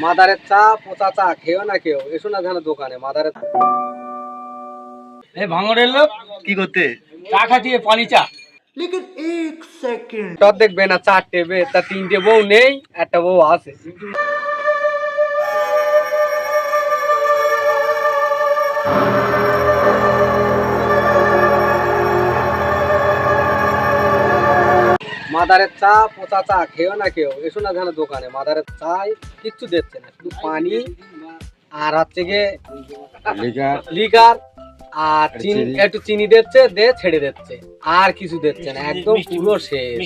মাদারের চা, পচা চা খেও না কেউ, এসো না ধানের দোকানে মাদারের। এই ভাঙড়ের লোক কি করতে? চা খাচ্ছি, পানি চা। টর দেখবে না চারটে বে, তা তিনটে বউ নেই, একটা বউ আছে। মাদারের চা, পচা চা খেও না কেউ, এসো না ধানের দোকানে মাদারের চায় কিচ্ছু দিচ্ছে না, শুধু পানি আর হচ্ছে গিয়ে লিকার আর চিনি, একটু চিনি দিচ্ছে, দে ছেড়ে দিচ্ছে, আর কিছু দিচ্ছে না, একদম পুরো শেষ।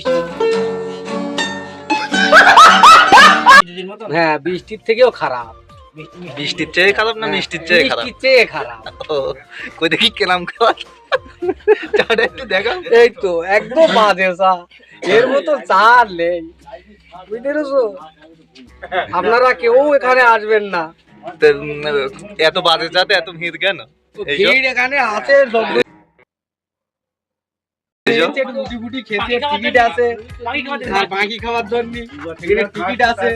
হ্যাঁ, বৃষ্টির থেকেও খারাপ। বৃষ্টির চেয়ে খারাপ না মিষ্টির চেয়ে খারাপ? বৃষ্টির চেয়ে খারাপ। কই দেখি কেলাম খাওয়া চাটা একটু দেখা। এই তো একদম বাজে চা, এর মতো চা আর নেই, বুঝতে পেরেছো? আপনারা কেউ এখানে আসবেন না। এত বাজে চাতে এত ভিড় কেন? ভিড় এখানে আছে, রুটি ফুটি খেতে টিকিট আছে, আর বাকি খাওয়ার জন্য এখানে টিকিট আছে,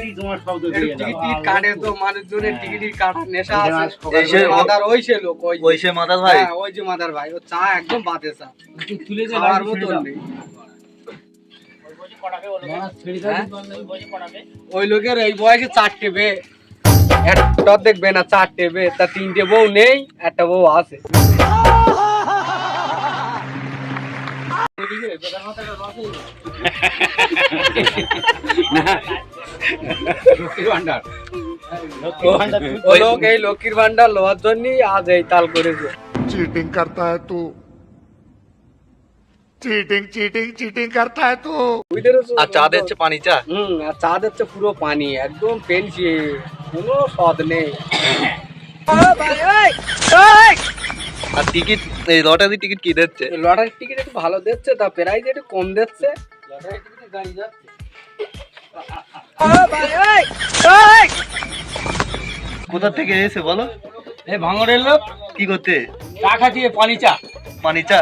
টিকিট কাটে তো মানুষজনের টিকিট কাটার নেশা আছে। মাদার ওই সে লোক, ওই সে মাদার ভাই, ওই যে মাদার ভাই, ও চা একদম বাজে চা, খাওয়ার মতন নেই। ওই লোকের এই বয়সে চারটে বে, একটা দেখবে না চারটে বে, তা তিনটে বউ নেই, একটা বউ আছে। ও লোক এই লক্ষ্মীর ভান্ডার লোয়ার জন্য আজ এই তাল করেছে। चीटिंग करता है तू, चीटिंग चीटिंग चीटिंग करता है तू। আর চা দিচ্ছে পানি চা। আর চা দিচ্ছে পুরো পানি, একদম পেনছি, কোনো স্বাদ নেই। আর টিকিট, এই লটারি টিকিট কি দিচ্ছে? লটারির টিকিট একটু ভালো দিচ্ছে, তা প্রাইস একটু কম দিচ্ছে। কোথা থেকে এসে বলো? এই ভাঙড়ের লোক কি করতে? চা খাচ্ছি, পানি চা। পানি চা।